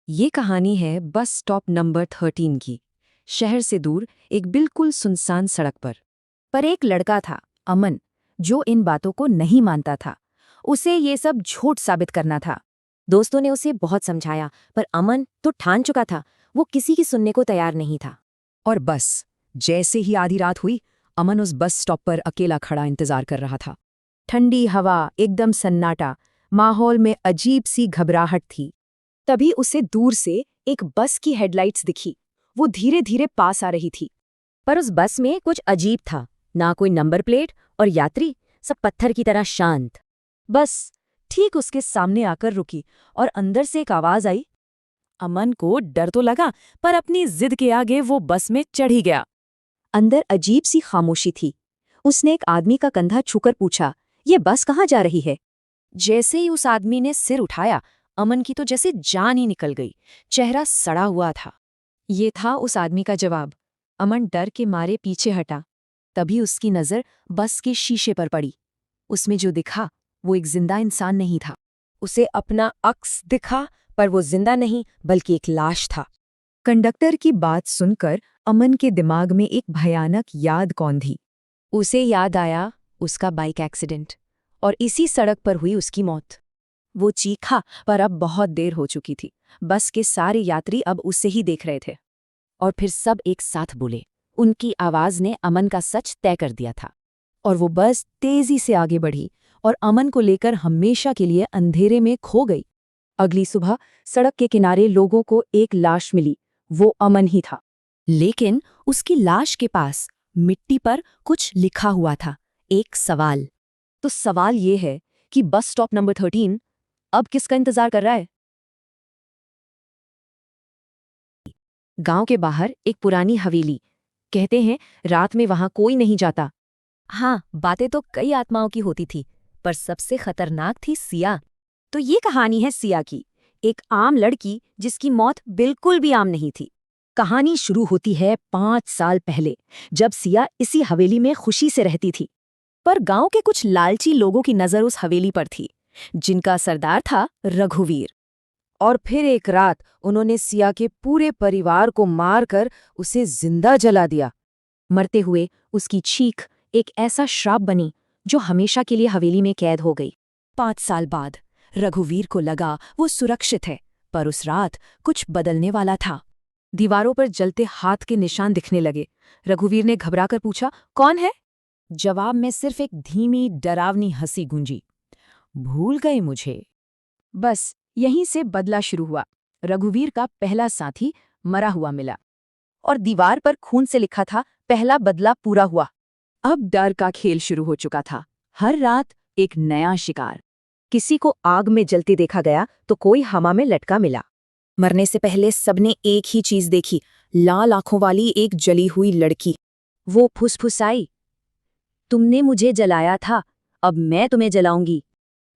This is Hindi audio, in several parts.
ये कहानी है बस स्टॉप नंबर 13 की। शहर से दूर एक बिल्कुल सुनसान सड़क पर एक लड़का था, अमन, जो इन बातों को नहीं मानता था। उसे ये सब झूठ साबित करना था। दोस्तों ने उसे बहुत समझाया, पर अमन तो ठान चुका था, वो किसी की सुनने को तैयार नहीं था। और बस जैसे ही आधी रात हुई, अमन उस बस स्टॉप पर अकेला खड़ा इंतजार कर रहा था। ठंडी हवा, एकदम सन्नाटा, माहौल में अजीब सी घबराहट थी। तभी उसे दूर से एक बस की हेडलाइट्स दिखी। वो धीरे धीरे पास आ रही थी, पर उस बस में कुछ अजीब था। ना कोई नंबर प्लेट और यात्री, सब पत्थर की तरह शांत। बस ठीक उसके सामने आकर रुकी और अंदर से एक आवाज आई। अमन को डर तो लगा, पर अपनी जिद के आगे वो बस में चढ़ ही गया। अंदर अजीब सी खामोशी थी। उसने एक आदमी का कंधा छूकर पूछा, ये बस कहाँ जा रही है? जैसे ही उस आदमी ने सिर उठाया, अमन की तो जैसे जान ही निकल गई। चेहरा सड़ा हुआ था। ये था उस आदमी का जवाब। अमन डर के मारे पीछे हटा। तभी उसकी नज़र बस के शीशे पर पड़ी। उसमें जो दिखा वो एक जिंदा इंसान नहीं था। उसे अपना अक्स दिखा, पर वो जिंदा नहीं बल्कि एक लाश था। कंडक्टर की बात सुनकर अमन के दिमाग में एक भयानक याद कौंधी। उसे याद आया उसका बाइक एक्सीडेंट, और इसी सड़क पर हुई उसकी मौत। वो चीखा, पर अब बहुत देर हो चुकी थी। बस के सारे यात्री अब उसे ही देख रहे थे। और फिर सब एक साथ बोले। उनकी आवाज ने अमन का सच तय कर दिया था। और वो बस तेजी से आगे बढ़ी और अमन को लेकर हमेशा के लिए अंधेरे में खो गई। अगली सुबह सड़क के किनारे लोगों को एक लाश मिली। वो अमन ही था। लेकिन उसकी लाश के पास मिट्टी पर कुछ लिखा हुआ था, एक सवाल। तो सवाल ये है कि बस स्टॉप नंबर 13 अब किसका इंतजार कर रहा है? गांव के बाहर एक पुरानी हवेली। कहते हैं रात में वहां कोई नहीं जाता। हाँ, बातें तो कई आत्माओं की होती थी, पर सबसे खतरनाक थी सिया। तो ये कहानी है सिया की, एक आम लड़की जिसकी मौत बिल्कुल भी आम नहीं थी। कहानी शुरू होती है 5 साल पहले, जब सिया इसी हवेली में खुशी से रहती थी। पर गांव के कुछ लालची लोगों की नजर उस हवेली पर थी, जिनका सरदार था रघुवीर। और फिर एक रात उन्होंने सिया के पूरे परिवार को मारकर उसे जिंदा जला दिया। मरते हुए उसकी चीख एक ऐसा श्राप बनी जो हमेशा के लिए हवेली में कैद हो गई। 5 साल बाद रघुवीर को लगा वो सुरक्षित है, पर उस रात कुछ बदलने वाला था। दीवारों पर जलते हाथ के निशान दिखने लगे। रघुवीर ने घबराकर पूछा, कौन है? जवाब में सिर्फ एक धीमी डरावनी हंसी गूंजी। भूल गए मुझे। बस यहीं से बदला शुरू हुआ। रघुवीर का पहला साथी मरा हुआ मिला, और दीवार पर खून से लिखा था, पहला बदला पूरा हुआ। अब डर का खेल शुरू हो चुका था। हर रात एक नया शिकार। किसी को आग में जलते देखा गया तो कोई हवा में लटका मिला। मरने से पहले सबने एक ही चीज देखी, लाल आंखों वाली एक जली हुई लड़की। वो फुसफुसाई, तुमने मुझे जलाया था, अब मैं तुम्हें जलाऊंगी।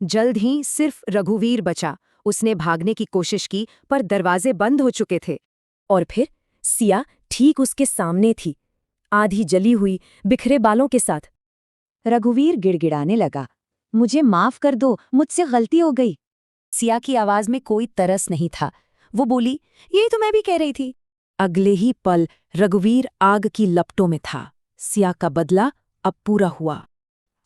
जल्द ही सिर्फ रघुवीर बचा। उसने भागने की कोशिश की, पर दरवाजे बंद हो चुके थे। और फिर सिया ठीक उसके सामने थी, आधी जली हुई, बिखरे बालों के साथ। रघुवीर गिड़गिड़ाने लगा, मुझे माफ कर दो, मुझसे गलती हो गई। सिया की आवाज में कोई तरस नहीं था। वो बोली, यही तो मैं भी कह रही थी। अगले ही पल रघुवीर आग की लपटों में था। सिया का बदला अब पूरा हुआ।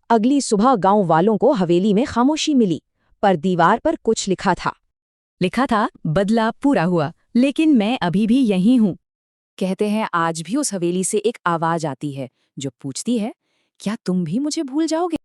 अगली सुबह गांव वालों को हवेली में खामोशी मिली, पर दीवार पर कुछ लिखा था, बदला पूरा हुआ, लेकिन मैं अभी भी यहीं हूं। कहते हैं आज भी उस हवेली से एक आवाज आती है जो पूछती है, क्या तुम भी मुझे भूल जाओगे?